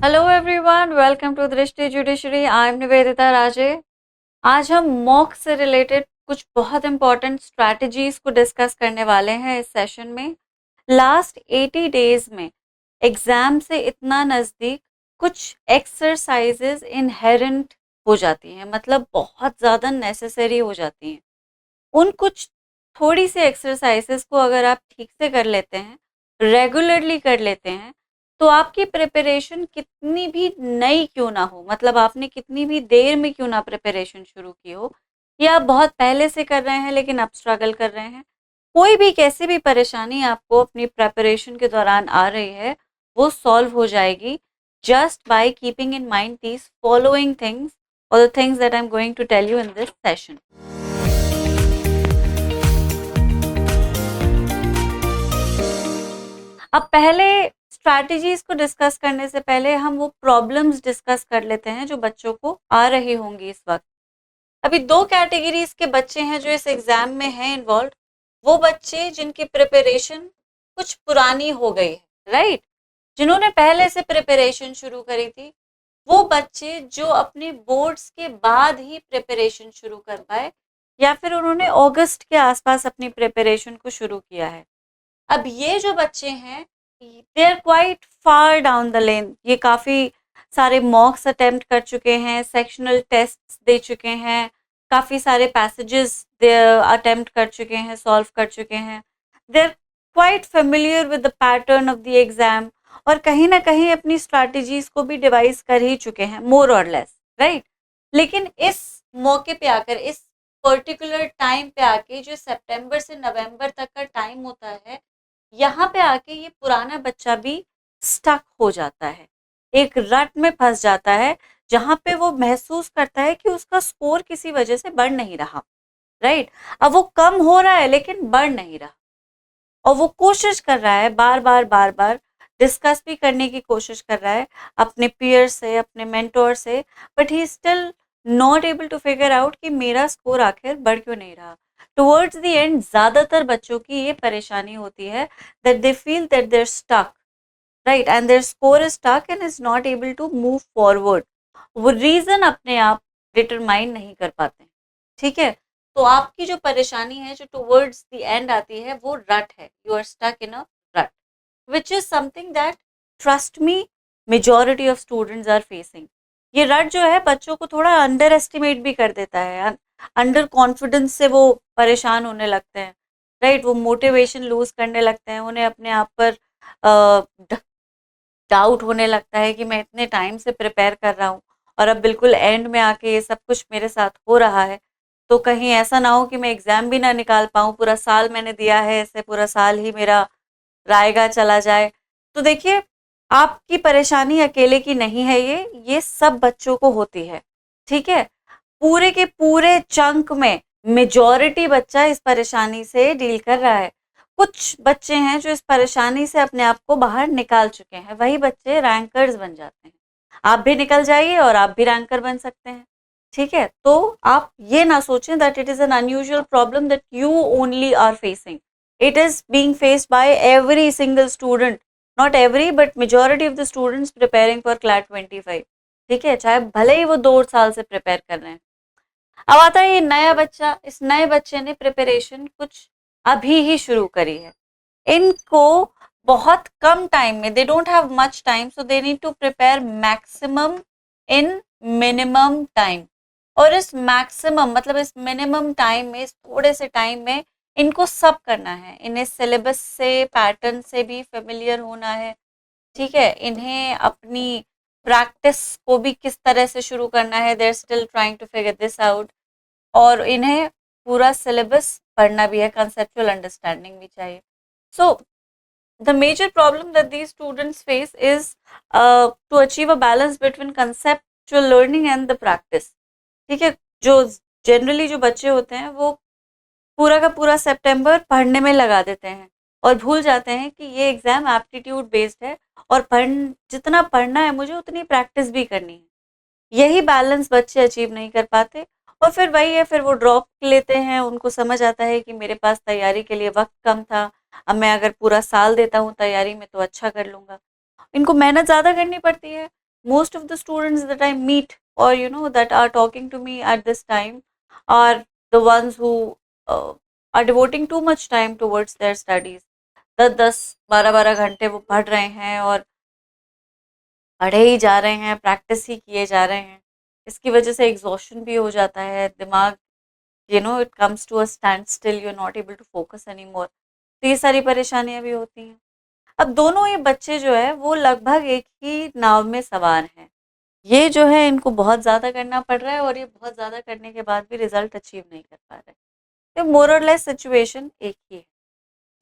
Hello everyone, welcome to दृष्टि judiciary. I am Nivedita राजे। आज हम मॉक से रिलेटेड कुछ बहुत इंपॉर्टेंट स्ट्रैटेजीज को डिस्कस करने वाले हैं इस सेशन में। लास्ट 80 डेज में एग्जाम से इतना नज़दीक कुछ एक्सरसाइजेज इनहेरेंट हो जाती हैं, मतलब बहुत ज़्यादा नेसेसरी हो जाती हैं। उन कुछ थोड़ी सी एक्सरसाइजेस को अगर आप ठीक से कर लेते हैं, रेगुलरली कर लेते हैं, तो आपकी प्रिपरेशन कितनी भी नई क्यों ना हो, मतलब आपने कितनी भी देर में क्यों ना प्रिपरेशन शुरू की हो, या आप बहुत पहले से कर रहे हैं लेकिन अब स्ट्रगल कर रहे हैं, कोई भी कैसी भी परेशानी आपको अपनी प्रिपरेशन के दौरान आ रही है, वो सॉल्व हो जाएगी just by keeping in mind these following things और the things that I am going to tell you in this session. अब पहले स्ट्रैटेजीज को डिस्कस करने से पहले हम वो प्रॉब्लम्स डिस्कस कर लेते हैं जो बच्चों को आ रही होंगी इस वक्त। अभी दो कैटेगरीज के बच्चे हैं जो इस एग्जाम में हैं इन्वॉल्व। वो बच्चे जिनकी प्रिपरेशन कुछ पुरानी हो गई है, राइट, जिन्होंने पहले से प्रिपरेशन शुरू करी थी। वो बच्चे जो अपने बोर्ड्स के बाद ही प्रिपरेशन शुरू कर पाए, या फिर उन्होंने अगस्त के आसपास अपनी प्रिपरेशन को शुरू किया है। अब ये जो बच्चे हैं, they are quite far down the lane. ये काफ़ी सारे मॉक्स अटेम्प्ट कर चुके हैं, सेक्शनल टेस्ट दे चुके हैं, काफ़ी सारे पैसेजेस दे अटेम्प्ट कर चुके हैं, सॉल्व कर चुके हैं। They are quite familiar with the pattern of the exam, और कहीं ना कहीं अपनी स्ट्रैटेजीज को भी डिवाइस कर ही चुके हैं, मोर और लेस, राइट। लेकिन इस मौके पे आकर, इस पर्टिकुलर टाइम पे आके, जो सितंबर से नवंबर तक का टाइम होता है, यहाँ पे आके ये पुराना बच्चा भी स्टक हो जाता है, एक रट में फंस जाता है, जहाँ पे वो महसूस करता है कि उसका स्कोर किसी वजह से बढ़ नहीं रहा, राइट। अब वो कम हो रहा है लेकिन बढ़ नहीं रहा, और वो कोशिश कर रहा है, बार बार डिस्कस भी करने की कोशिश कर रहा है अपने पीयर से, अपने मेंटोर से, but he still not able to figure out कि मेरा स्कोर आखिर बढ़ क्यों नहीं रहा। टुवर्ड्स द एंड ज्यादातर बच्चों की ये परेशानी होती है that they feel that they're stuck, right, and their score is stuck and is not able to move forward। वो रीजन अपने आप डिटरमाइन नहीं कर पाते, ठीक है। तो आपकी जो परेशानी है, जो टुवर्ड्स द एंड आती है, वो रट है, यू आर स्टक इन अ रट, which is something that, trust me, majority of students are facing। ये रट जो है बच्चों को थोड़ा अंडर एस्टिमेट भी कर देता है, अंडर कॉन्फिडेंस से वो परेशान होने लगते हैं, राइट। वो मोटिवेशन लूज करने लगते हैं, उन्हें अपने आप पर डाउट होने लगता है कि मैं इतने टाइम से प्रिपेयर कर रहा हूँ और अब बिल्कुल एंड में आके ये सब कुछ मेरे साथ हो रहा है, तो कहीं ऐसा ना हो कि मैं एग्जाम भी ना निकाल पाऊँ, पूरा साल मैंने दिया है, ऐसे पूरा साल ही मेरा रायगा चला जाए। तो देखिए, आपकी परेशानी अकेले की नहीं है, ये सब बच्चों को होती है, ठीक है। पूरे के पूरे चंक में मेजॉरिटी बच्चा इस परेशानी से डील कर रहा है। कुछ बच्चे हैं जो इस परेशानी से अपने आप को बाहर निकाल चुके हैं, वही बच्चे रैंकर्स बन जाते हैं। आप भी निकल जाइए और आप भी रैंकर बन सकते हैं, ठीक है। तो आप ये ना सोचें that it is an unusual problem that you only are facing. it is being faced by every single student, not every but majority of the students preparing for CLAT 25, ठीक है, चाहे भले ही वो 2 साल से प्रिपेयर कर रहे हैं। अब आता है ये नया बच्चा, इस नए बच्चे ने प्रिपरेशन कुछ अभी ही शुरू करी है। इनको बहुत कम टाइम में, they don't have much time, so they need to prepare maximum in minimum time. और इस मैक्सिमम मतलब इस मिनिमम टाइम में, इस थोड़े से टाइम में इनको सब करना है। इन्हें सिलेबस से, पैटर्न से भी फेमिलियर होना है, ठीक है। इन्हें अपनी प्रैक्टिस को भी किस तरह से शुरू करना है, they are still trying to figure this out. और इन्हें पूरा सिलेबस पढ़ना भी है, कंसेप्चुअल अंडरस्टैंडिंग भी चाहिए। सो the major problem that these students face is to achieve a balance between conceptual learning and the practice, ठीक है। जो जनरली जो बच्चे होते हैं वो पूरा का पूरा सितंबर पढ़ने में लगा देते हैं और भूल जाते हैं कि ये एग्जाम एप्टीट्यूड बेस्ड है, और जितना पढ़ना है मुझे उतनी प्रैक्टिस भी करनी है। यही बैलेंस बच्चे अचीव नहीं कर पाते, और फिर वही है, फिर वो ड्रॉप लेते हैं। उनको समझ आता है कि मेरे पास तैयारी के लिए वक्त कम था, अब मैं अगर पूरा साल देता हूँ तैयारी में तो अच्छा कर लूंगा। इनको मेहनत ज़्यादा करनी पड़ती है, most of the students that I meet, or that are talking to me at this time, are the ones who are devoting too much time towards their studies. 10-10 12-12 घंटे वो पढ़ रहे हैं और पढ़े ही जा रहे हैं, प्रैक्टिस ही किए जा रहे हैं। इसकी वजह से एग्जॉशन भी हो जाता है, दिमाग it comes to a standstill, you are not able to focus any more. तो ये सारी परेशानियां भी होती हैं। अब दोनों ये बच्चे जो है वो लगभग एक ही नाव में सवार हैं। ये जो है इनको बहुत ज़्यादा करना पड़ रहा है और ये बहुत ज़्यादा करने के बाद भी रिजल्ट अचीव नहीं कर पा रहे। तो मोर और लेस सिचुएशन एक ही है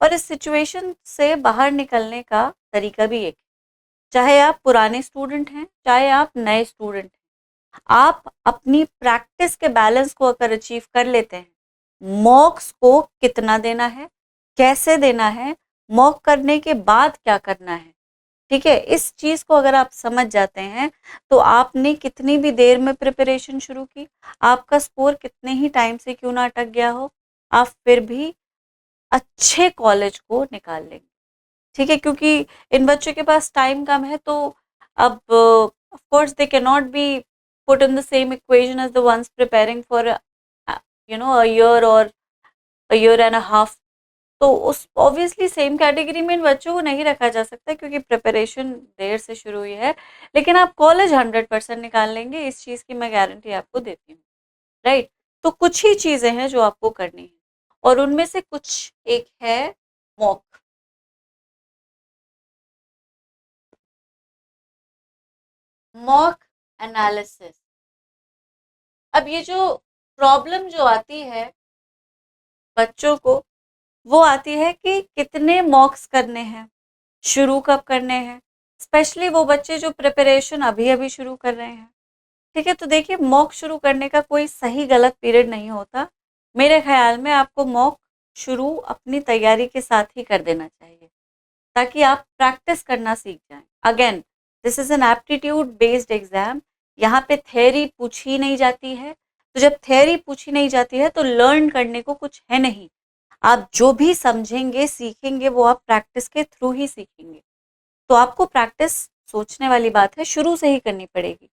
और इस सिचुएशन से बाहर निकलने का तरीका भी एक है। चाहे आप पुराने स्टूडेंट हैं, चाहे आप नए स्टूडेंट हैं, आप अपनी प्रैक्टिस के बैलेंस को अगर अचीव कर लेते हैं, मॉक्स को कितना देना है, कैसे देना है, मॉक करने के बाद क्या करना है, ठीक है, इस चीज को अगर आप समझ जाते हैं तो आपने कितनी भी देर में प्रिपरेशन शुरू की, आपका स्कोर कितने ही टाइम से क्यों ना अटक गया हो, आप फिर भी अच्छे कॉलेज को निकाल लेंगे। ठीक है, क्योंकि इन बच्चों के पास टाइम कम है, तो अब of course they can not be put in the same equation as the ones preparing for a year और a year and a half. तो उस ऑब्वियसली सेम कैटेगरी में इन बच्चों को नहीं रखा जा सकता क्योंकि प्रिपरेशन देर से शुरू हुई है। लेकिन आप कॉलेज 100% निकाल लेंगे, इस चीज़ की मैं गारंटी आपको देती हूँ, राइट। तो कुछ ही चीज़ें हैं जो आपको करनी है और उनमें से कुछ एक है मॉक। Mock analysis. अब ये जो प्रॉब्लम जो आती है बच्चों को, वो आती है कि कितने मॉक्स करने हैं, शुरू कब करने हैं, स्पेशली वो बच्चे जो प्रिपरेशन अभी अभी शुरू कर रहे हैं। ठीक है, तो देखिए मॉक शुरू करने का कोई सही गलत पीरियड नहीं होता। मेरे ख्याल में आपको मॉक शुरू अपनी तैयारी के साथ ही कर देना चाहिए ताकि आप प्रैक्टिस करना सीख जाएं। Again, this is an aptitude based exam. यहाँ पे थ्योरी पूछी नहीं जाती है, तो जब थ्योरी पूछी नहीं जाती है तो लर्न करने को कुछ है नहीं। आप जो भी समझेंगे सीखेंगे वो आप प्रैक्टिस के थ्रू ही सीखेंगे। तो आपको प्रैक्टिस, सोचने वाली बात है, शुरू से ही करनी पड़ेगी।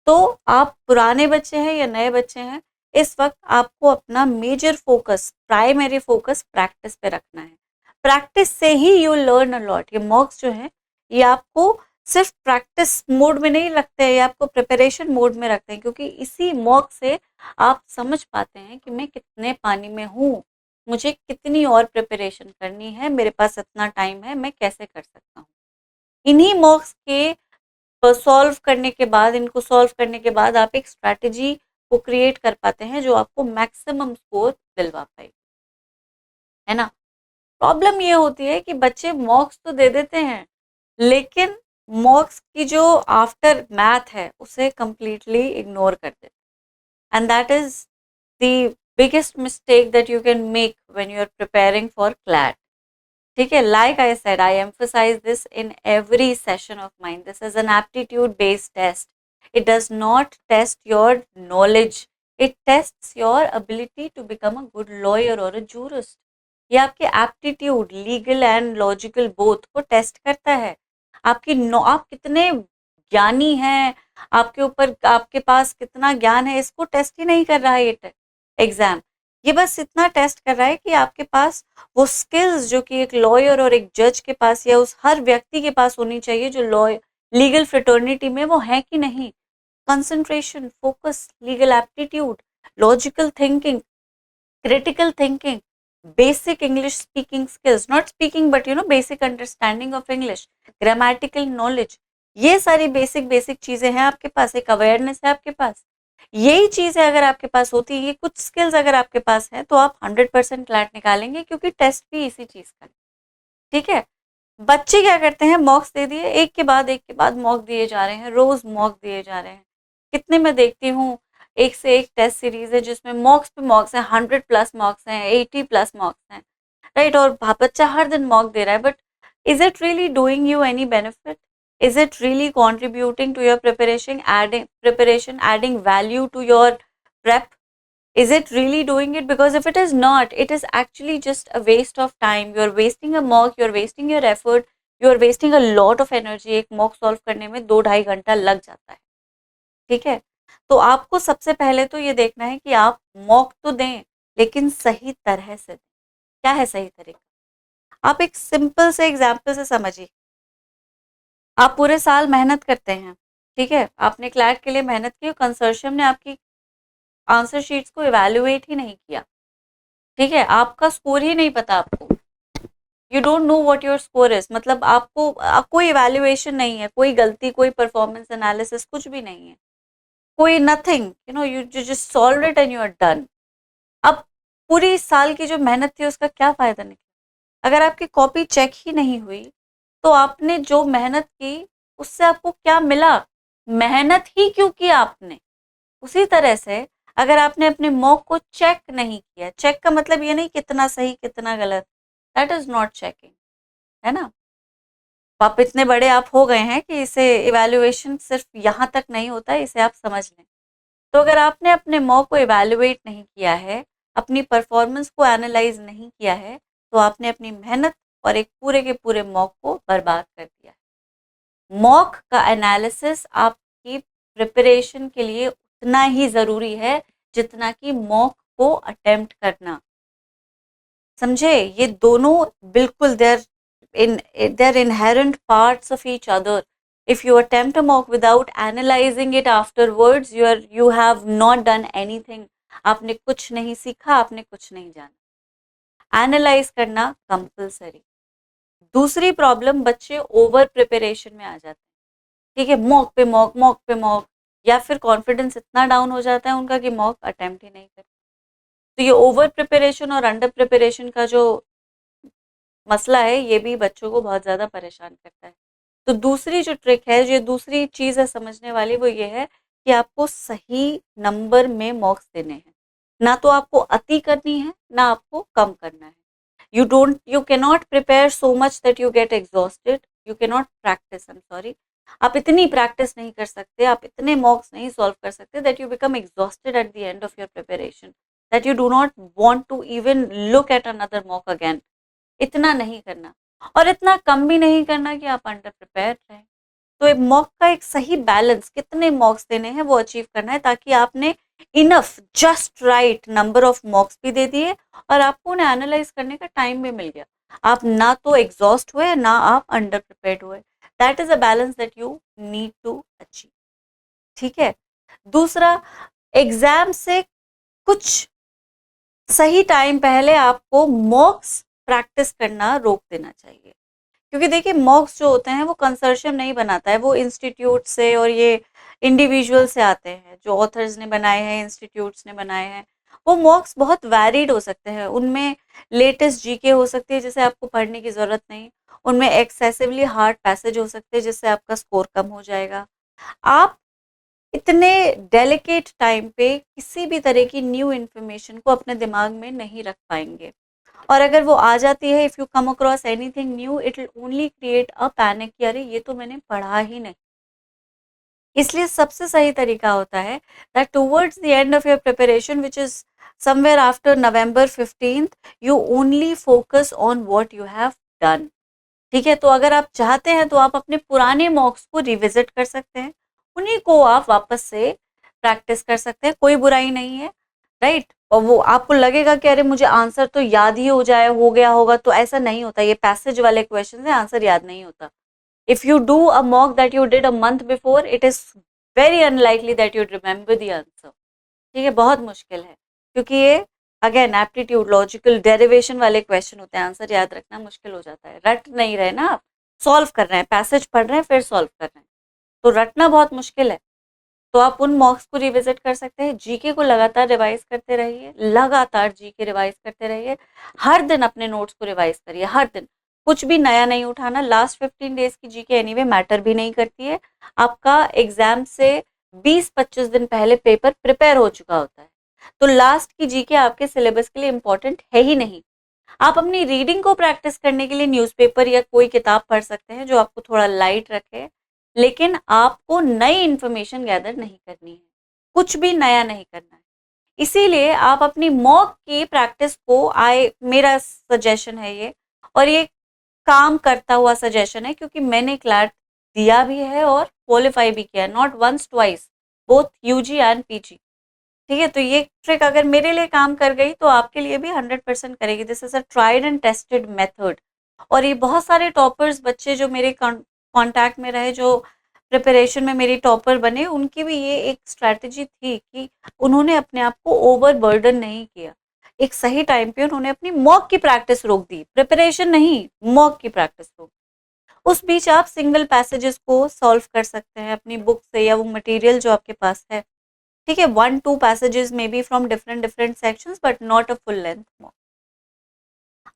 तो आप पुराने बच्चे हैं या नए बच्चे हैं, इस वक्त आपको अपना major focus, primary focus practice पे रखना है। प्रैक्टिस से ही यू लर्न अ लॉट। ये मॉक्स जो है ये आपको सिर्फ प्रैक्टिस मोड में नहीं रखते हैं, ये आपको प्रिपरेशन मोड में रखते हैं, क्योंकि इसी मॉक से आप समझ पाते हैं कि मैं कितने पानी में हूँ, मुझे कितनी और प्रिपरेशन करनी है, मेरे पास इतना टाइम है, मैं कैसे कर सकता हूँ। इन्हीं मॉक्स के सॉल्व करने के बाद, इनको सॉल्व करने के बाद आप एक स्ट्रैटेजी को क्रिएट कर पाते हैं जो आपको मैक्सिमम स्कोर दिलवा पाएगी, है ना। प्रॉब्लम ये होती है कि बच्चे मॉक्स तो दे देते हैं लेकिन मॉक्स की जो आफ्टर मैथ है उसे कंप्लीटली इग्नोर कर देते हैं, and that is the biggest mistake that you can make when you are preparing for CLAT. ठीक है, like I said, I emphasise this in every session of mine, this is an aptitude based test. It does not test your knowledge, it tests your ability to become a good lawyer और a jurist. ये आपके aptitude, legal and logical both को test करता है। आप कितने ज्ञानी हैं, आपके ऊपर, आपके पास कितना ज्ञान है, इसको टेस्ट ही नहीं कर रहा है ये एग्जाम। ये बस इतना टेस्ट कर रहा है कि आपके पास वो स्किल्स जो कि एक लॉयर और एक जज के पास या उस हर व्यक्ति के पास होनी चाहिए जो लॉयर, लीगल फ्रेटर्निटी में, वो है कि नहीं। Concentration, focus, legal aptitude, logical thinking, critical thinking, basic English speaking skills, not speaking but basic understanding of English, grammatical knowledge, ये सारी बेसिक चीजें हैं आपके पास, एक अवेयरनेस है आपके पास। यही चीजें अगर आपके पास होती है, ये कुछ स्किल्स अगर आपके पास है, तो आप 100% क्लैट निकालेंगे, क्योंकि टेस्ट भी इसी चीज का है। ठीक है, बच्चे क्या करते हैं, मॉक्स दे दिए, एक के बाद मॉक दिए जा रहे हैं, रोज मॉक दिए जा रहे हैं। कितने मैं देखती हूँ, एक से एक टेस्ट सीरीज है जिसमें मॉक्स पे मॉक्स हैं, 100+ मॉक्स हैं, 80+ मॉक्स हैं, राइट। और बच्चा हर दिन मॉक दे रहा है, but is it really doing you any benefit? Is it really contributing to your preparation, adding value to your prep? Is it really doing it? Because if it is not, it is actually just a waste of time. You're wasting a mock, you're wasting your effort, you are wasting a lot of energy. एक mock solve करने में 2-2.5 घंटा लग जाता है, ठीक है। तो आपको सबसे पहले तो ये देखना है कि आप मॉक तो दें, लेकिन सही तरह से दें। क्या है सही तरीका? आप एक सिंपल से एग्जाम्पल से समझिए। आप पूरे साल मेहनत करते हैं, ठीक है, आपने क्लैट के लिए मेहनत की, कंसोर्शियम ने आपकी आंसर शीट्स को इवेल्युएट ही नहीं किया, ठीक है, आपका स्कोर ही नहीं पता आपको, you don't know what your score is, मतलब आपको कोई इवेल्युएशन नहीं है, कोई गलती, कोई परफॉर्मेंस एनालिसिस, कुछ भी नहीं है, कोई nothing, you know, you just solve it and you are done. अब पूरी साल की जो मेहनत थी उसका क्या फायदा निकला? अगर आपकी कॉपी चेक ही नहीं हुई तो आपने जो मेहनत की उससे आपको क्या मिला? मेहनत ही क्यों की आपने? उसी तरह से अगर आपने अपने मॉक को चेक नहीं किया, चेक का मतलब ये नहीं कितना सही कितना गलत, दैट इज नॉट चेकिंग, है ना। आप इतने बड़े आप हो गए हैं कि इसे इवैल्यूएशन सिर्फ यहाँ तक नहीं होता है, इसे आप समझ लें। तो अगर आपने अपने मॉक को इवैल्यूएट नहीं किया है, अपनी परफॉर्मेंस को एनालाइज नहीं किया है, तो आपने अपनी मेहनत और एक पूरे के पूरे मॉक को बर्बाद कर दिया है। मॉक का एनालिसिस आपकी प्रिपरेशन के लिए उतना ही ज़रूरी है जितना कि मॉक को अटेम्प्ट करना। समझे? ये दोनों बिल्कुल they're inherent parts of each other. If you attempt a mock without analyzing it afterwards, you have not done anything. आपने कुछ नहीं सीखा, आपने कुछ नहीं जाना। एनालाइज करना कंपलसरी। दूसरी प्रॉब्लम, बच्चे ओवर प्रिपरेशन में आ जाते हैं, ठीक है, मॉक पे मॉक, मॉक पे मॉक, या फिर कॉन्फिडेंस इतना डाउन हो जाता है उनका कि मॉक अटेम्प्ट ही नहीं करते। तो ये ओवर प्रिपरेशन और अंडर प्रिपरेशन का जो मसला है, ये भी बच्चों को बहुत ज़्यादा परेशान करता है। तो दूसरी जो ट्रिक है, जो दूसरी चीज़ है समझने वाली, वो ये है कि आपको सही नंबर में मॉक्स देने हैं। ना तो आपको अति करनी है, ना आपको कम करना है। You can not prepare so much that you get exhausted, you can not practice, I am sorry, आप इतनी प्रैक्टिस नहीं कर सकते, आप इतने मॉक्स नहीं सॉल्व कर सकते that you become exhausted at the end of your preparation, that you do not want to even look at another mock again. इतना नहीं करना, और इतना कम भी नहीं करना कि आप अंडर प्रिपेयर रहें। तो एक मॉक का एक सही बैलेंस, कितने मॉक्स देने हैं वो अचीव करना है, ताकि आपने enough just right number of मॉक्स भी दे दिए और आपको उन्हें एनालाइज करने का टाइम भी मिल गया। आप ना तो एग्जॉस्ट हुए, ना आप अंडर प्रिपेयर्ड हुए। That is a balance that you need to achieve, ठीक है। दूसरा, एग्जाम से कुछ सही टाइम पहले आपको मॉक्स प्रैक्टिस करना रोक देना चाहिए, क्योंकि देखिए मॉक्स जो होते हैं वो कंसोर्शियम नहीं बनाता है, वो इंस्टीट्यूट से और ये इंडिविजुअल से आते हैं, जो ऑथर्स ने बनाए हैं, इंस्टीट्यूट्स ने बनाए हैं। वो मॉक्स बहुत वैरिड हो सकते हैं, उनमें लेटेस्ट जीके हो सकती है जिसे आपको पढ़ने की ज़रूरत नहीं, उनमें एक्सेसिवली हार्ड पैसेज हो सकते हैं जिससे आपका स्कोर कम हो जाएगा। आप इतने डेलिकेट टाइम पे किसी भी तरह की न्यू इन्फॉर्मेशन को अपने दिमाग में नहीं रख पाएंगे, और अगर वो आ जाती है, if you come across anything new, it will only create a panic कि अरे ये तो मैंने पढ़ा ही नहीं। इसलिए सबसे सही तरीका होता है that towards the end of your preparation, which is somewhere after November 15th, you only focus on what you have done, ठीक है। तो अगर आप चाहते हैं तो आप अपने पुराने मॉक्स को रिविजिट कर सकते हैं, उन्हीं को आप वापस से प्रैक्टिस कर सकते हैं, कोई बुराई नहीं है, राइट। और वो आपको लगेगा कि अरे मुझे आंसर तो याद ही हो गया होगा, तो ऐसा नहीं होता, ये पैसेज वाले क्वेश्चन है, आंसर याद नहीं होता। If you do a mock that you did a month before, it is very unlikely that you remember the answer, ठीक है, बहुत मुश्किल है, क्योंकि ये अगेन एप्टीट्यूड, लॉजिकल डेरिवेशन वाले क्वेश्चन होते हैं, आंसर याद रखना मुश्किल हो जाता है। रट नहीं रहे ना आप, सॉल्व कर रहे हैं, पैसेज पढ़ रहे हैं फिर सॉल्व कर रहे हैं, तो रटना बहुत मुश्किल है। तो आप उन मॉक्स को रिविजिट कर सकते हैं, जीके को लगातार रिवाइज करते रहिए, लगातार जीके रिवाइज करते रहिए, हर दिन अपने नोट्स को रिवाइज करिए, हर दिन कुछ भी नया नहीं उठाना। लास्ट 15 डेज की जीके एनीवे मैटर भी नहीं करती है, आपका एग्जाम से 20-25 दिन पहले पेपर प्रिपेयर हो चुका होता है, तो लास्ट की जीके आपके सिलेबस के लिए इंपॉर्टेंट है ही नहीं। आप अपनी रीडिंग को प्रैक्टिस करने के लिए न्यूज़पेपर या कोई किताब पढ़ सकते हैं जो आपको थोड़ा लाइट रखे, लेकिन आपको नई इंफॉर्मेशन गैदर नहीं करनी है, कुछ भी नया नहीं करना है। इसीलिए आप अपनी मॉक की प्रैक्टिस को, मेरा सजेशन है ये, और ये काम करता हुआ सजेशन है, क्योंकि मैंने क्लैट दिया भी है और क्वालिफाई भी किया, not once twice, both UG and PG. ठीक है, तो ये ट्रिक अगर मेरे लिए काम कर गई तो आपके लिए भी 100% करेगी। This is a tried and tested method. और ये बहुत सारे टॉपर्स बच्चे जो मेरे कांटेक्ट में रहे, जो प्रिपरेशन में मेरी टॉपर बने, उनकी भी ये एक स्ट्रैटेजी थी कि उन्होंने अपने आप को ओवर बर्डन नहीं किया। एक सही टाइम पे उन्होंने अपनी मॉक की प्रैक्टिस रोक दी, प्रिपरेशन नहीं, मॉक की प्रैक्टिस रोक। उस बीच आप सिंगल पैसेजेस को सॉल्व कर सकते हैं अपनी बुक से या वो मटेरियल जो आपके पास है। ठीक है, 1-2 passages may be from different sections but not a full length mock.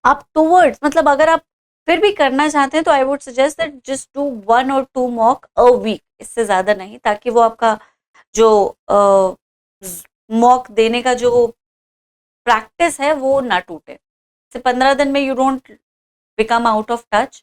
आप टूवर्ड्स, मतलब अगर आप फिर भी करना चाहते हैं तो I would suggest that just do 1 or 2 mock a week, इससे ज्यादा नहीं, ताकि वो आपका जो मॉक देने का जो प्रैक्टिस है वो ना टूटे। से 15 दिन में you don't become out of touch.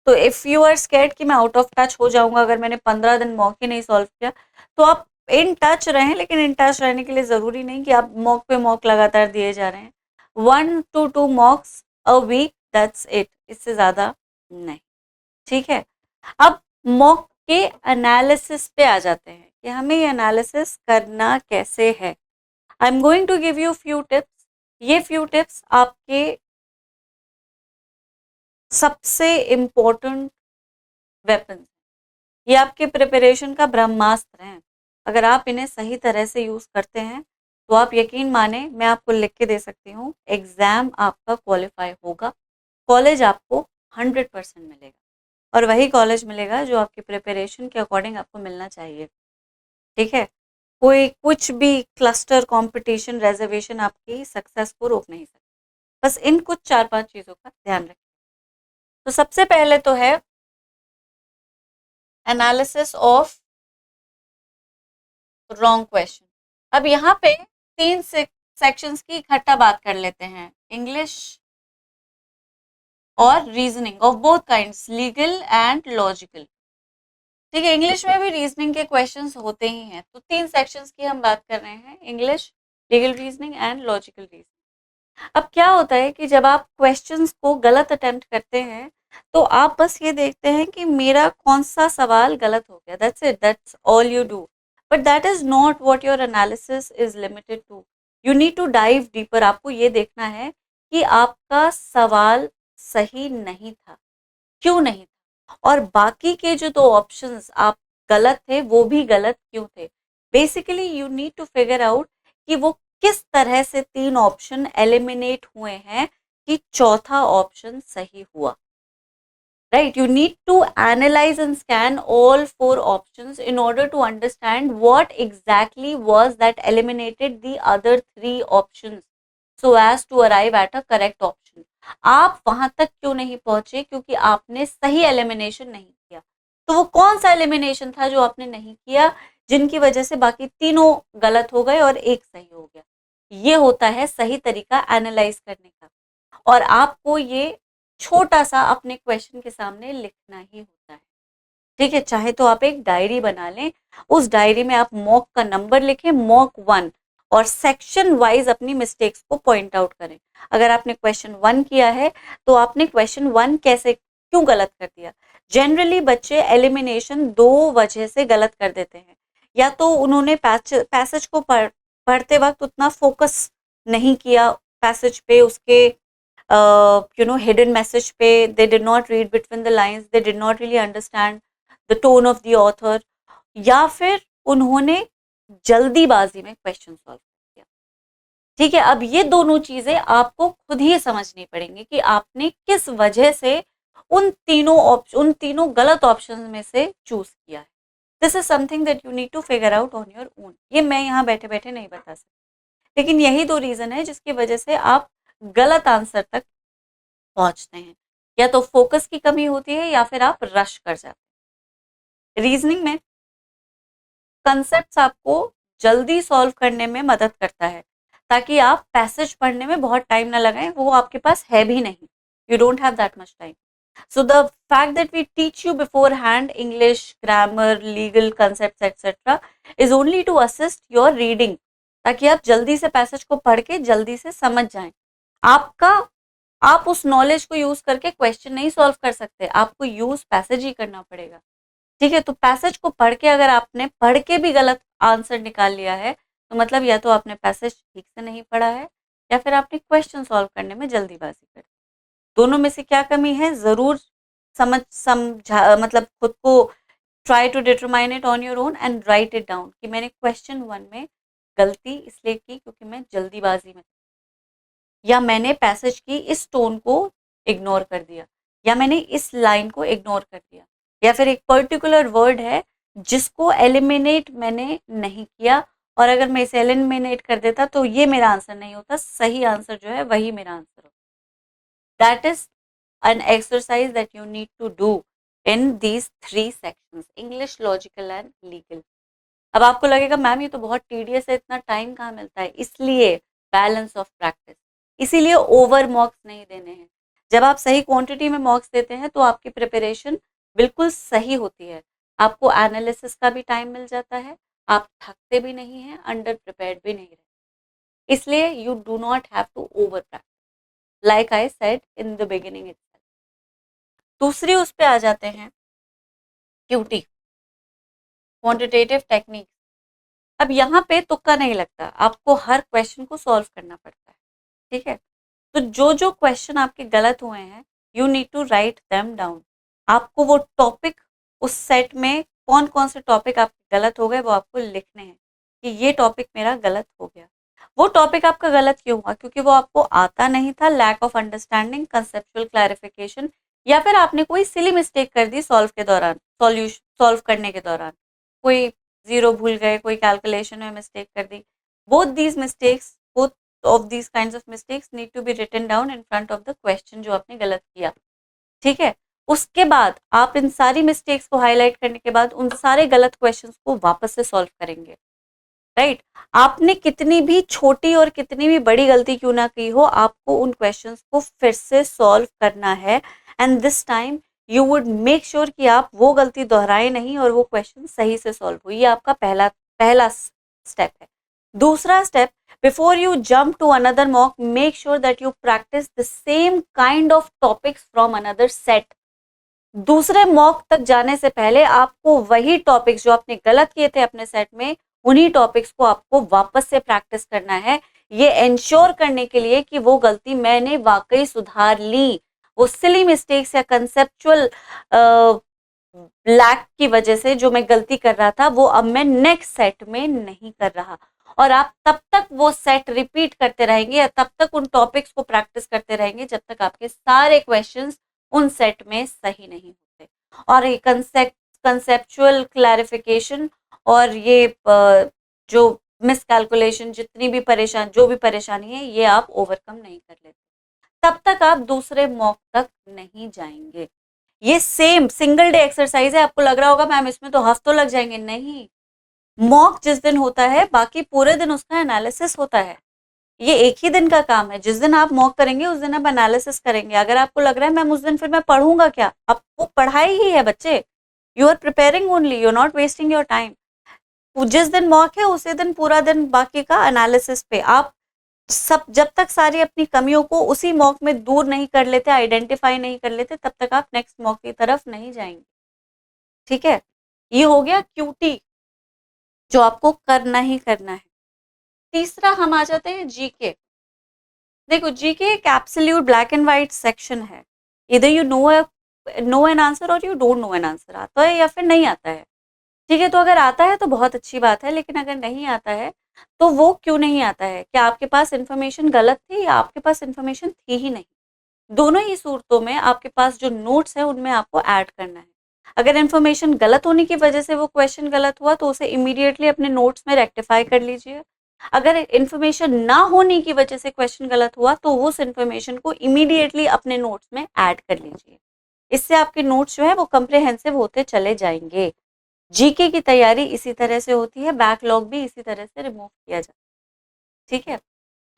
तो इफ यू आर स्कैर्ड कि मैं आउट ऑफ टच हो जाऊंगा अगर मैंने 15 दिन मॉक ही नहीं सॉल्व किया, तो आप इन टच रहें, लेकिन इन टच रहने के लिए जरूरी नहीं कि आप मॉक पे मॉक लगातार दिए जा रहे हैं। 1 to 2 mocks a week, that's it, इससे ज्यादा नहीं। ठीक है, अब मॉक के एनालिसिस पे आ जाते हैं कि हमें ये एनालिसिस करना कैसे है। I am going to give you few tips. ये फ्यू टिप्स आपके सबसे इम्पोर्टेंट वेपन, ये आपके प्रिपरेशन का ब्रह्मास्त्र है। अगर आप इन्हें सही तरह से यूज करते हैं तो आप यकीन माने, मैं आपको लिख के दे सकती हूँ, एग्जाम आपका क्वालिफाई होगा, कॉलेज आपको 100% मिलेगा, और वही कॉलेज मिलेगा जो आपकी प्रिपरेशन के अकॉर्डिंग आपको मिलना चाहिए। ठीक है, कोई कुछ भी क्लस्टर कंपटीशन रिजर्वेशन आपकी सक्सेस को रोक नहीं सकता। बस इन कुछ 4-5 चीजों का ध्यान रखें। तो सबसे पहले तो है एनालिसिस ऑफ रॉन्ग क्वेश्चन। अब यहाँ पे 3 सेक्शंस की इकट्ठा बात कर लेते हैं, इंग्लिश और reasoning of both kinds, legal and logical. ठीक है, इंग्लिश में भी रीजनिंग के क्वेश्चंस होते ही हैं। तो 3 सेक्शंस की हम बात कर रहे हैं, English, legal reasoning and logical reasoning. अब क्या होता है कि जब आप क्वेश्चंस को गलत अटेम्प्ट करते हैं तो आप बस ये देखते हैं कि मेरा कौन सा सवाल गलत हो गया, that's it, that's all you do, but that is not what your analysis is limited to. You need to dive deeper. आपको ये देखना है कि आपका सवाल सही नहीं था, क्यों नहीं था, और बाकी के जो 2 ऑप्शंस आप गलत थे वो भी गलत क्यों थे। Basically you need to figure out कि वो किस तरह से 3 ऑप्शन एलिमिनेट हुए हैं कि चौथा ऑप्शन सही हुआ। Right, you need to analyze and scan all 4 options in order to understand what exactly was that eliminated the other 3 options so as to arrive at a correct option. आप वहां तक क्यों नहीं पहुंचे? क्योंकि आपने सही एलिमिनेशन नहीं किया। तो वो कौन सा एलिमिनेशन था जो आपने नहीं किया, जिनकी वजह से बाकी तीनों गलत हो गए और एक सही हो गया? ये होता है सही तरीका एनालाइज करने का, और आपको ये छोटा सा अपने क्वेश्चन के सामने लिखना ही होता है। ठीक है, चाहे तो आप एक डायरी बना लें, उस डायरी में आप मॉक का नंबर लिखें, मॉक 1, और सेक्शन वाइज अपनी मिस्टेक्स को पॉइंट आउट करें। अगर आपने क्वेश्चन 1 किया है तो आपने क्वेश्चन 1 कैसे, क्यों गलत कर दिया। जनरली बच्चे एलिमिनेशन 2 वजह से गलत कर देते हैं। या तो उन्होंने पैसेज को पढ़ते वक्त उतना फोकस नहीं किया पैसेज पे, उसके hidden message पे, they did not read between the lines, they did not really understand the tone of the author, या फिर उन्होंने जल्दीबाजी में क्वेश्चन सॉल्व किया। ठीक है, अब ये दोनों चीजें आपको खुद ही समझनी पड़ेंगी कि आपने किस वजह से उन तीनों गलत ऑप्शन में से चूज किया है। This is something that you need to figure out on your own. ये मैं यहाँ बैठे बैठे नहीं बता सकती, लेकिन यही 2 रीजन है जिसकी वजह से आप गलत आंसर तक पहुंचते हैं। या तो फोकस की कमी होती है या फिर आप रश कर जाते हैं। रीजनिंग में कंसेप्ट्स आपको जल्दी सॉल्व करने में मदद करता है, ताकि आप पैसेज पढ़ने में बहुत टाइम ना लगाएं, वो आपके पास है भी नहीं, you don't have that much time. So the fact that we teach you beforehand English, grammar, legal concepts etc. is only to assist your reading, ताकि आप जल्दी से पैसेज को पढ़ के जल्दी से समझ जाएं। आपका आप उस नॉलेज को यूज करके क्वेश्चन नहीं सॉल्व कर सकते, आपको यूज पैसेज ही करना पड़ेगा। ठीक है, तो पैसेज को पढ़ के अगर आपने पढ़ के भी गलत आंसर निकाल लिया है तो मतलब या तो आपने पैसेज ठीक से नहीं पढ़ा है या फिर आपने क्वेश्चन सॉल्व करने में जल्दीबाजी कर दी। दोनों में से क्या कमी है, जरूर समझा, मतलब खुद को try to determine it on your own and write it down कि मैंने क्वेश्चन 1 में गलती इसलिए की क्योंकि मैं जल्दीबाजी में, या मैंने पैसेज की इस टोन को इग्नोर कर दिया, या मैंने इस लाइन को इग्नोर कर दिया, या फिर एक पर्टिकुलर वर्ड है जिसको एलिमिनेट मैंने नहीं किया, और अगर मैं इसे एलिमिनेट कर देता तो ये मेरा आंसर नहीं होता, सही आंसर जो है वही मेरा आंसर होता। That is an exercise that you need to do in these 3 sections, English, logical and legal. अब आपको लगेगा मैम ये तो बहुत टीडियस है, इतना टाइम कहाँ मिलता है, इसलिए बैलेंस ऑफ प्रैक्टिस, इसीलिए ओवर मॉक्स नहीं देने हैं। जब आप सही क्वांटिटी में मॉक्स देते हैं तो आपकी प्रिपरेशन बिल्कुल सही होती है, आपको एनालिसिस का भी टाइम मिल जाता है, आप थकते भी नहीं हैं, अंडर प्रिपेयर्ड भी नहीं रहते, इसलिए you do not have to over practice like I said in the beginning itself. दूसरी उस पे आ जाते हैं, क्यूटी, क्वांटिटेटिव टेक्निक। अब यहाँ पे तुक्का नहीं लगता, आपको हर क्वेश्चन को सॉल्व करना पड़ता है। ठीक है, तो जो जो क्वेश्चन आपके गलत हुए हैं you need to write them down. आपको वो टॉपिक, उस सेट में कौन कौन से टॉपिक आपके गलत हो गए वो आपको लिखने हैं कि ये टॉपिक मेरा गलत हो गया। वो टॉपिक आपका गलत क्यों हुआ, क्योंकि वो आपको आता नहीं था, lack of understanding, conceptual clarification, या फिर आपने कोई सिली मिस्टेक कर दी सॉल्व के दौरान, सॉल्व करने के दौरान कोई जीरो भूल गए, कोई कैलकुलेशन में मिस्टेक कर दी। Both these mistakes, both of these kinds of mistakes need to be written down in front of the question जो आपने गलत किया। ठीक है, उसके बाद आप इन सारी मिस्टेक्स को हाईलाइट करने के बाद उन सारे गलत क्वेश्चंस को वापस से सॉल्व करेंगे। राइट, आपने कितनी भी छोटी और कितनी भी बड़ी गलती क्यों ना की हो, आपको उन क्वेश्चंस को फिर से सॉल्व करना है, and this time you would make sure कि आप वो गलती दोहराए नहीं और वो क्वेश्चन सही से सॉल्व हो। ये आपका पहला पहला स्टेप है। दूसरा step, before you jump to another mock, make sure that you practice the same kind of topics from another set. दूसरे मॉक तक जाने से पहले आपको वही टॉपिक्स जो आपने गलत किए थे अपने सेट में, उन्हीं टॉपिक्स को आपको वापस से प्रैक्टिस करना है, ये इंश्योर करने के लिए कि वो गलती मैंने वाकई सुधार ली, वो सिली मिस्टेक्स या कंसेप्चुअल लैक की वजह से जो मैं गलती कर रहा था वो अब मैं नेक्स्ट सेट में नहीं कर रहा। और आप तब तक वो सेट रिपीट करते रहेंगे या तब तक उन टॉपिक्स को प्रैक्टिस करते रहेंगे जब तक आपके सारे क्वेश्चंस उन सेट में सही नहीं होते। और ये कंसेप्चुअल क्लैरिफिकेशन और ये जो मिसकैलकुलेशन, जितनी भी जो भी परेशानी है, ये आप ओवरकम नहीं कर लेते तब तक आप दूसरे मॉक तक नहीं जाएंगे। ये सेम सिंगल डे एक्सरसाइज है। आपको लग रहा होगा मैम इसमें तो हफ्तों लग जाएंगे, नहीं। मॉक जिस दिन होता है बाकी पूरे दिन उसका एनालिसिस होता है, ये एक ही दिन का काम है। जिस दिन आप मॉक करेंगे उस दिन आप एनालिसिस करेंगे। अगर आपको लग रहा है मैम उस दिन फिर मैं पढ़ूंगा क्या, अब वो पढ़ाई ही है बच्चे, you are preparing only, you are not wasting your time. जिस दिन मॉक है उसी दिन पूरा दिन बाकी का एनालिसिस पे आप सब, जब तक सारी अपनी कमियों को उसी मॉक में दूर नहीं कर लेते, आइडेंटिफाई नहीं कर लेते, तब तक आप नेक्स्ट मॉक की तरफ नहीं जाएंगे। ठीक है, ये हो गया क्यूटी जो आपको करना ही करना है। तीसरा हम आ जाते हैं जीके। देखो जीके एक absolute black and white section है, इधर यू नो एन आंसर और you don't know an answer, आता है या फिर नहीं आता है। ठीक है, तो अगर आता है तो बहुत अच्छी बात है, लेकिन अगर नहीं आता है तो वो क्यों नहीं आता है, क्या आपके पास इंफॉर्मेशन गलत थी या आपके पास इंफॉर्मेशन थी ही नहीं। दोनों ही सूरतों में आपके पास जो नोट्स है उनमें आपको ऐड करना है। अगर इंफॉर्मेशन गलत होने की वजह से वो क्वेश्चन गलत हुआ तो उसे इमीडिएटली अपने नोट्स में रेक्टिफाई कर लीजिए। अगर इंफॉर्मेशन ना होने की वजह से क्वेश्चन गलत हुआ तो उस इंफॉर्मेशन को इमीडिएटली अपने नोट्स में ऐड कर लीजिए। इससे आपके नोट्स जो है वो कंप्रिहेंसिव होते चले जाएंगे। जीके की तैयारी इसी तरह से होती है, बैकलॉग भी इसी तरह से रिमूव किया जाता है। ठीक है,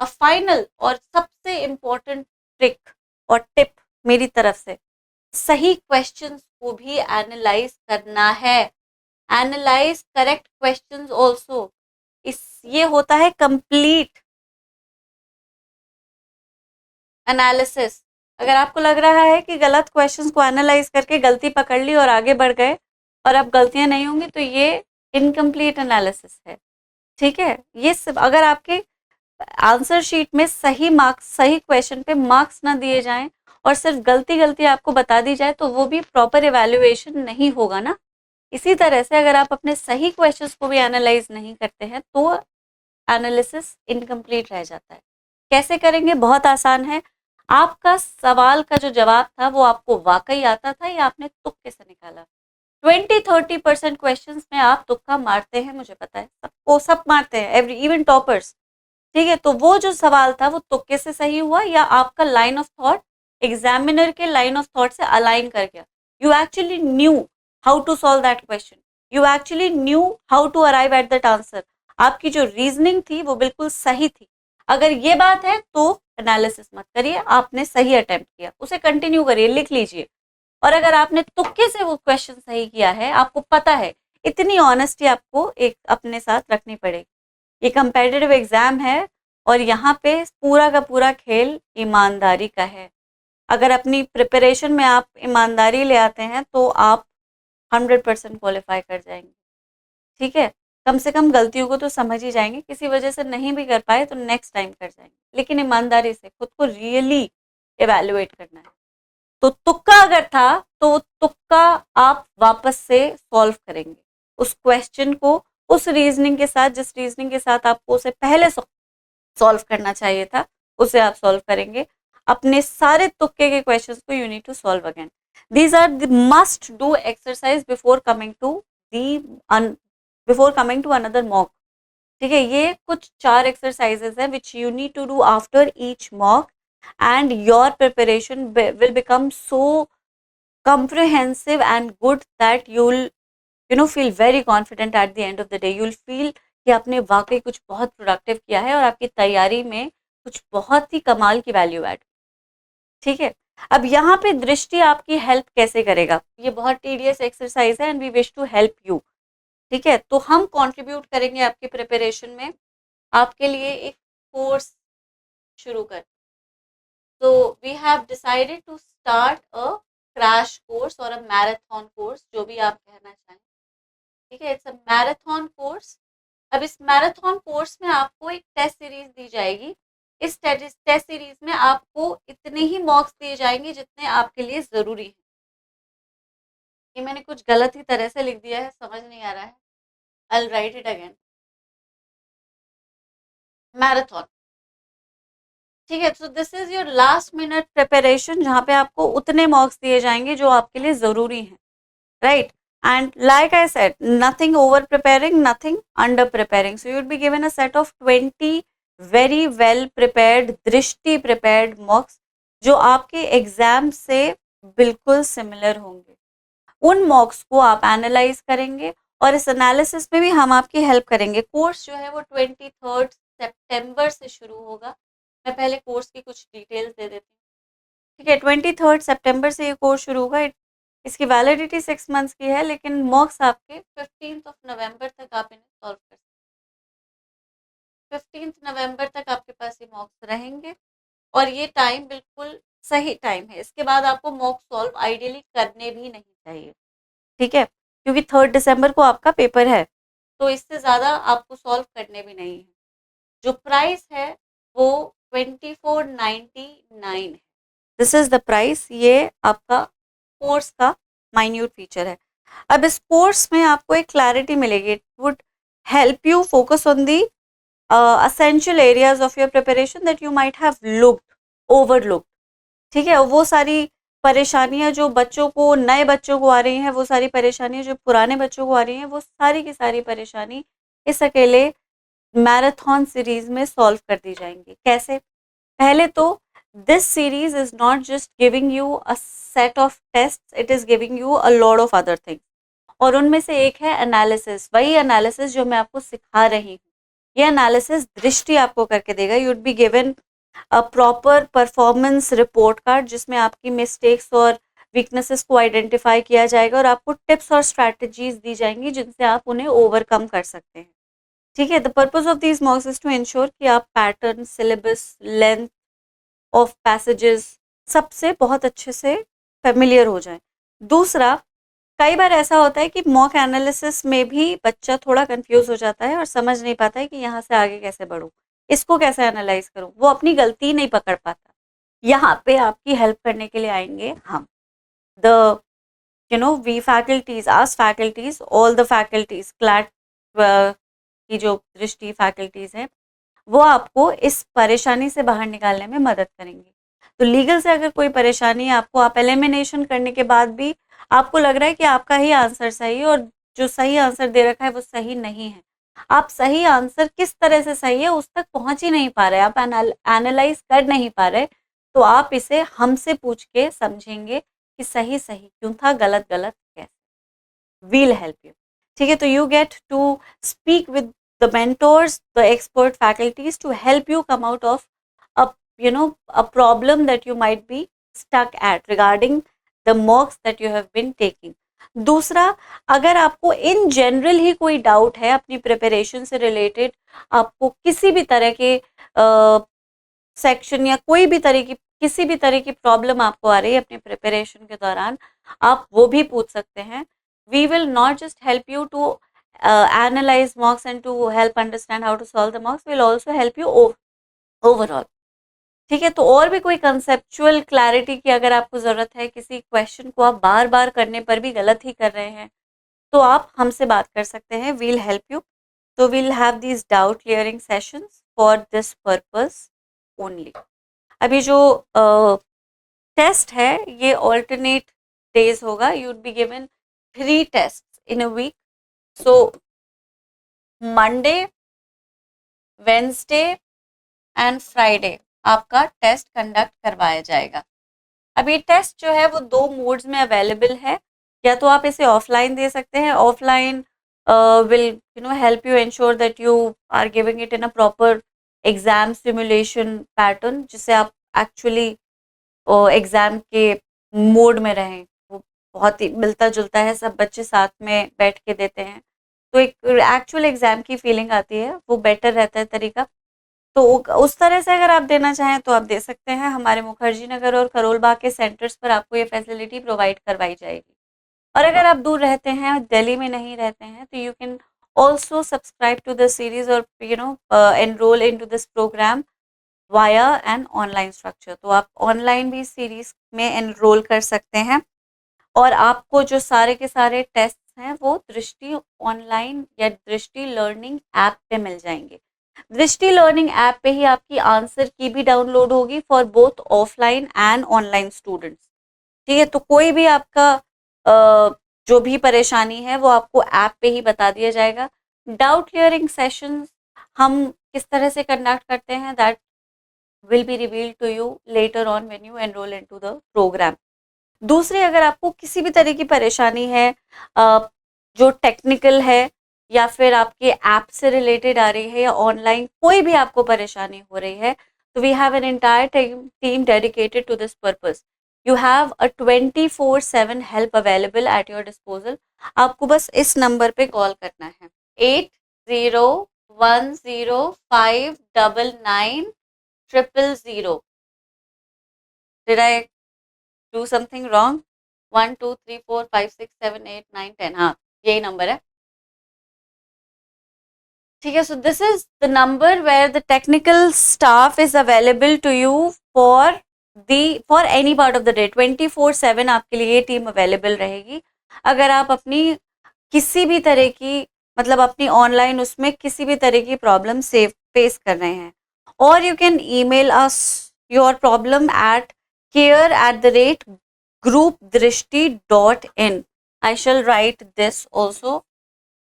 अब फाइनल और सबसे इंपॉर्टेंट ट्रिक और टिप मेरी तरफ से, सही क्वेश्चंस को भी एनालाइज करना है। एनालाइज करेक्ट क्वेश्चंस आल्सो, इस ये होता है कंप्लीट एनालिसिस। अगर आपको लग रहा है कि गलत क्वेश्चंस को एनालाइज करके गलती पकड़ ली और आगे बढ़ गए और अब गलतियां नहीं होंगी, तो ये इनकम्प्लीट एनालिसिस है। ठीक है, ये सब अगर आपके आंसर शीट में सही मार्क्स, सही क्वेश्चन पे मार्क्स ना दिए जाएं और सिर्फ गलती गलती आपको बता दी जाए, तो वो भी प्रॉपर इवैल्यूएशन नहीं होगा ना। इसी तरह से अगर आप अपने सही क्वेश्चंस को भी एनालाइज नहीं करते हैं तो एनालिसिस इनकम्प्लीट रह जाता है। कैसे करेंगे? बहुत आसान है। आपका सवाल का जो जवाब था वो आपको वाकई आता था या आपने तुक्के से निकाला? 20-30% क्वेश्चन में आप तुक्का मारते हैं, मुझे पता है, सबको सब मारते हैं, एवरी इवन टॉपर्स। ठीक है, तो वो जो सवाल था वो तुक्के से सही हुआ या आपका लाइन ऑफ थॉट एग्जामिनर के लाइन ऑफ थॉट से अलाइन कर गया? You actually knew how to solve that question, you actually knew how to arrive at that answer. आपकी जो रीजनिंग थी वो बिल्कुल सही थी। अगर ये बात है तो एनालिसिस मत करिए, आपने सही अटेम्प्ट किया, उसे कंटिन्यू करिए, लिख लीजिए। और अगर आपने तुक्के से वो क्वेश्चन सही किया है, आपको पता है, इतनी ऑनेस्टी आपको एक अपने साथ रखनी पड़ेगी। ये कंपेटिटिव एग्जाम है और यहाँ पे पूरा का पूरा खेल ईमानदारी का है। अगर अपनी प्रिपरेशन में आप ईमानदारी ले आते हैं तो आप 100% क्वालिफाई कर जाएंगे। ठीक है, कम से कम गलतियों को तो समझ ही जाएंगे, किसी वजह से नहीं भी कर पाए तो नेक्स्ट टाइम कर जाएंगे, लेकिन ईमानदारी से खुद को रियली इवेल्युएट करना है। तो तुक्का अगर था तो वो तुक्का आप वापस से सॉल्व करेंगे उस क्वेश्चन को, उस रीजनिंग के साथ, जिस रीजनिंग के साथ आपको उसे पहले सॉल्व करना चाहिए था, उसे आप सॉल्व करेंगे। अपने सारे तुक्के के क्वेश्चंस को you need to solve again. These are the must do exercise before coming to another mock. ठीक है, ये कुछ 4 एक्सरसाइजेस हैं which you need to do after each mock and your preparation will become so comprehensive and good that you'll feel very confident at the end of the day. You'll feel कि आपने वाकई कुछ बहुत productive किया है और आपकी तैयारी में कुछ बहुत ही कमाल की वैल्यू ऐड। ठीक है, अब यहाँ पे दृष्टि आपकी हेल्प कैसे करेगा? ये बहुत टीडियस एक्सरसाइज है and we wish to help you. ठीक है, तो हम कंट्रीब्यूट करेंगे आपकी प्रिपरेशन में, आपके लिए एक कोर्स शुरू कर। So we have decided to start a crash course or a marathon course, जो भी आप कहना चाहें। ठीक है, it's a marathon course। अब इस मैराथन कोर्स में आपको एक टेस्ट सीरीज दी जाएगी। इस टेस्ट सीरीज में आपको इतने ही मॉक्स दिए जाएंगे जितने आपके लिए जरूरी है। ये मैंने कुछ गलत ही तरह से लिख दिया है, समझ नहीं आ रहा है। I'll write it again। Marathon. ठीक है, so this is your last minute preparation, जहाँ पे आपको उतने मार्क्स दिए जाएंगे जो आपके लिए जरूरी हैं, right? And like I said, nothing over preparing, nothing under preparing. So you will be given a set of 20 very well prepared, दृष्टि प्रिपेयर्ड मॉक्स जो आपके एग्जाम से बिल्कुल सिमिलर होंगे। उन मॉक्स को आप एनालाइज करेंगे और इस एनालिसिस में भी हम आपकी हेल्प करेंगे। कोर्स जो है वो 23 सितंबर से शुरू होगा। मैं पहले कोर्स की कुछ डिटेल्स दे देती हूँ। ठीक है, 23 सितंबर से ये कोर्स शुरू होगा। इसकी वैलिडिटी 6 मंथ्स की है, लेकिन मॉक्स आपके 15 नवंबर तक आप इन्हें सॉल्व कर सकते हैं। 15 नवंबर तक आपके पास ये मॉक्स रहेंगे और ये टाइम बिल्कुल सही टाइम है। इसके बाद आपको मॉक सॉल्व आइडियली करने भी नहीं चाहिए। ठीक है, क्योंकि 3 दिसंबर को आपका पेपर है, तो इससे ज़्यादा आपको सॉल्व करने भी नहीं है। जो प्राइस है वो 2499 है। This is the price. ये आपका कोर्स का माइन्यूट फीचर है। अब इस कोर्स में आपको एक क्लैरिटी मिलेगी। It would help you focus on the essential areas of your preparation that you might have overlooked। ठीक है, वो सारी परेशानियां जो बच्चों को, नए बच्चों को आ रही हैं, वो सारी परेशानियां जो पुराने बच्चों को आ रही हैं, वो सारी की सारी परेशानी इस अकेले मैराथन सीरीज में सॉल्व कर दी जाएंगी। कैसे? पहले तो this series is not just giving you a set of test, it is giving you a lot of other things. और उनमें से एक है एनालिसिस। वही एनालिसिस जो मैं आपको सिखा रही हूँ, ये एनालिसिस दृष्टि आपको करके देगा। You would be given a proper performance report card जिसमें आपकी मिस्टेक्स और वीकनेसेस को आइडेंटिफाई किया जाएगा और आपको टिप्स और स्ट्रैटेजीज दी जाएंगी जिनसे आप उन्हें ओवरकम कर सकते हैं। ठीक है, the purpose of these mocks is to ensure कि आप pattern, syllabus, length of passages, सबसे बहुत अच्छे से फेमिलियर हो जाए। दूसरा, कई बार ऐसा होता है कि मॉक एनालिसिस में भी बच्चा थोड़ा कंफ्यूज हो जाता है और समझ नहीं पाता है कि यहाँ से आगे कैसे बढ़ूं, इसको कैसे एनालाइज करूं, वो अपनी गलती नहीं पकड़ पाता। यहाँ पे आपकी हेल्प करने के लिए आएंगे हम, the we faculties, us faculties, all the faculties, CLAT की जो दृष्टि फैकल्टीज हैं, वो आपको इस परेशानी से बाहर निकालने में मदद करेंगी। तो लीगल से अगर कोई परेशानी है आपको, आप एलिमिनेशन करने के बाद भी आपको लग रहा है कि आपका ही आंसर सही है और जो सही आंसर दे रखा है वो सही नहीं है, आप सही आंसर किस तरह से सही है उस तक पहुंच ही नहीं पा रहे, आप एनालाइज कर नहीं पा रहे, तो आप इसे हमसे पूछ के समझेंगे कि सही सही क्यों था, गलत गलत कैसे। We'll help you. ठीक है, तो you get to speak with the mentors, the expert faculties to help you come out of a a problem that you might be stuck at regarding the mocks that you have been taking. दूसरा, अगर आपको in general ही कोई doubt है अपनी preparation से related, आपको किसी भी तरह के सेक्शन या कोई भी तरह की किसी भी तरह की प्रॉब्लम आपको आ रही है अपनी प्रिपरेशन के दौरान, आप वो भी पूछ सकते हैं। We will not just help you to analyze mocks and to help understand how to solve the mocks, will also help you overall. ठीक है, तो और भी कोई कंसेप्चुअल क्लैरिटी की अगर आपको ज़रूरत है, किसी क्वेश्चन को आप बार बार करने पर भी गलत ही कर रहे हैं, तो आप हमसे बात कर सकते हैं, वील हेल्प यू। तो we'll have these doubt clearing sessions for this purpose only. अभी जो टेस्ट है ये ऑल्टरनेट डेज होगा, you would be given 3 test in a week. So Monday, Wednesday and Friday आपका टेस्ट कंडक्ट करवाया जाएगा। अब ये टेस्ट जो है वो 2 मोड्स में अवेलेबल है, या तो आप इसे ऑफलाइन दे सकते हैं, offline will help you ensure that you are giving it in a proper exam simulation pattern, जिससे आप एक्चुअली एग्जाम के मोड में रहें। वो बहुत ही मिलता जुलता है, सब बच्चे साथ में बैठ के देते हैं, तो एक एक्चुअल एग्जाम की फीलिंग आती है, वो बेटर रहता है तरीका। तो उस तरह से अगर आप देना चाहें तो आप दे सकते हैं। हमारे मुखर्जी नगर और करोल बाग के सेंटर्स पर आपको ये फैसिलिटी प्रोवाइड करवाई जाएगी। और अगर आप दूर रहते हैं, दिल्ली में नहीं रहते हैं, तो you can also subscribe to this series और enroll in to this program via an online structure. तो आप ऑनलाइन भी सीरीज में एनरोल कर सकते हैं, और आपको जो सारे के सारे टेस्ट हैं वो दृष्टि ऑनलाइन या दृष्टि लर्निंग ऐप पे मिल जाएंगे। दृष्टि लर्निंग ऐप पे ही आपकी आंसर की भी डाउनलोड होगी for both offline and online students. ठीक है, तो कोई भी आपका जो भी परेशानी है वो आपको ऐप पे ही बता दिया जाएगा। डाउट क्लियरिंग सेशंस हम किस तरह से कंडक्ट करते हैं, that will be revealed to you later on when you enrol into the programme. दूसरी, अगर आपको किसी भी तरह की परेशानी है जो टेक्निकल है या फिर आपके ऐप से रिलेटेड आ रही है या ऑनलाइन कोई भी आपको परेशानी हो रही है, तो we have an entire team dedicated to this purpose. You have a 24/7 help available at your disposal. आपको बस इस नंबर पे कॉल करना है, 8010599000। Did I do something wrong? 1 2 3 4 5 6 7 8 9 10, हाँ यही नंबर है। ठीक है, so this is the number where the technical staff is available to you for for any part of the day. 24/7 आपके लिए ये टीम अवेलेबल रहेगी। अगर आप अपनी किसी भी तरह की मतलब अपनी ऑनलाइन उसमें किसी भी तरह की प्रॉब्लम से फेस कर रहे हैं, और you can email us your problem at care@groupdrishti.in. I shall write this also,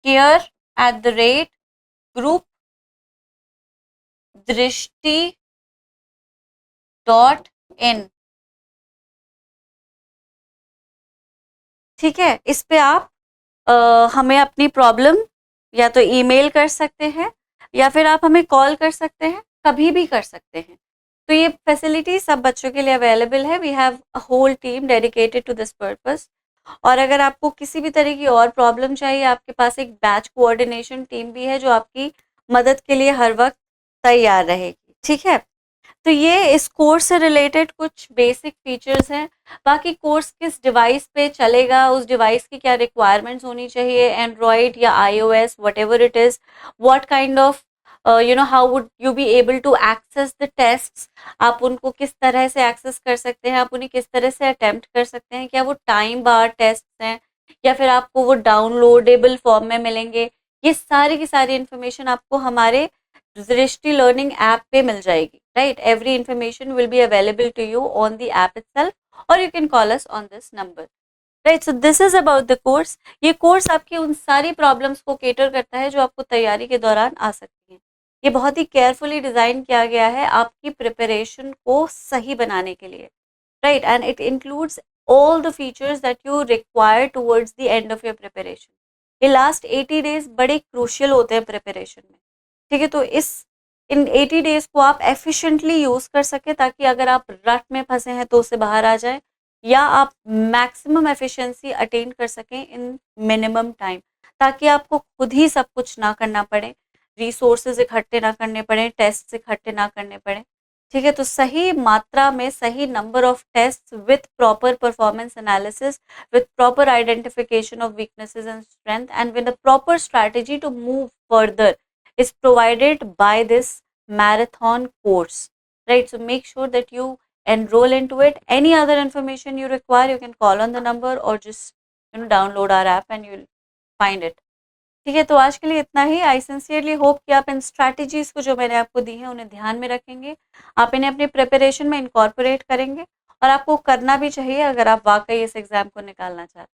care@groupdrishti.in. ठीक है, इस पे आप हमें अपनी प्रॉब्लम या तो ईमेल कर सकते हैं या फिर आप हमें कॉल कर सकते हैं, कभी भी कर सकते हैं। तो ये फैसिलिटी सब बच्चों के लिए अवेलेबल है। We have a whole team dedicated to this purpose. और अगर आपको किसी भी तरह की और प्रॉब्लम चाहिए, आपके पास एक बैच कोऑर्डिनेशन टीम भी है जो आपकी मदद के लिए हर वक्त तैयार रहेगी। ठीक है, तो ये इस कोर्स से रिलेटेड कुछ बेसिक फीचर्स हैं। बाकी कोर्स किस डिवाइस पे चलेगा, उस डिवाइस की क्या रिक्वायरमेंट्स होनी चाहिए, एंड्रॉयड या iOS, whatever it is, what kind of how would you be able to access the tests, आप उनको किस तरह से एक्सेस कर सकते हैं, आप उन्हें किस तरह से अटेम्प्ट कर सकते हैं, क्या वो टाइम बार टेस्ट हैं या फिर आपको वो डाउनलोडेबल फॉर्म में मिलेंगे, ये सारी की सारी इन्फॉर्मेशन आपको हमारे दृष्टि लर्निंग ऐप पे मिल जाएगी, right? Every information will be available to you on the app itself, और you can call us on this number, right? So this is about the course. ये कोर्स आपकी उन सारी प्रॉब्लम्स को केटर करता है जो आपको तैयारी के दौरान आ सकती हैं। ये बहुत ही केयरफुली डिजाइन किया गया है आपकी प्रिपरेशन को सही बनाने के लिए, right? And it includes all the features that you require towards the end of your preparation. ये लास्ट 80 डेज बड़े क्रूशियल होते हैं प्रिपरेशन में, ठीक है? तो इन 80 डेज को आप एफिशिएंटली यूज कर सके ताकि अगर आप रट में फंसे हैं तो उससे बाहर आ जाए, या आप मैक्सिमम एफिशिएंसी अटेन कर सकें इन मिनिमम टाइम, ताकि आपको खुद ही सब कुछ ना करना पड़े, रिसोर्सेज इकट्ठे ना करने पड़े, टेस्ट इकट्ठे ना करने पड़े, ठीक है? तो सही मात्रा में सही number of test with proper performance analysis, with proper identification of weaknesses and strength, and with a proper strategy to move further is provided by this marathon course, right? So make sure that you enroll into it. Any other information you require, you can call on the number or just download our app and you'll find it. ठीक है, तो आज के लिए इतना ही। I sincerely hope कि आप इन strategies को जो मैंने आपको दी हैं उन्हें ध्यान में रखेंगे, आप इन्हें अपनी प्रिपरेशन में इनकॉर्पोरेट करेंगे, और आपको करना भी चाहिए अगर आप वाकई इस एग्जाम को निकालना चाहते हैं,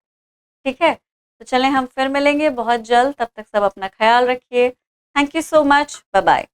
ठीक है? तो चलें हम फिर मिलेंगे बहुत जल्द, तब तक सब अपना ख्याल रखिए। Thank you so much, bye bye.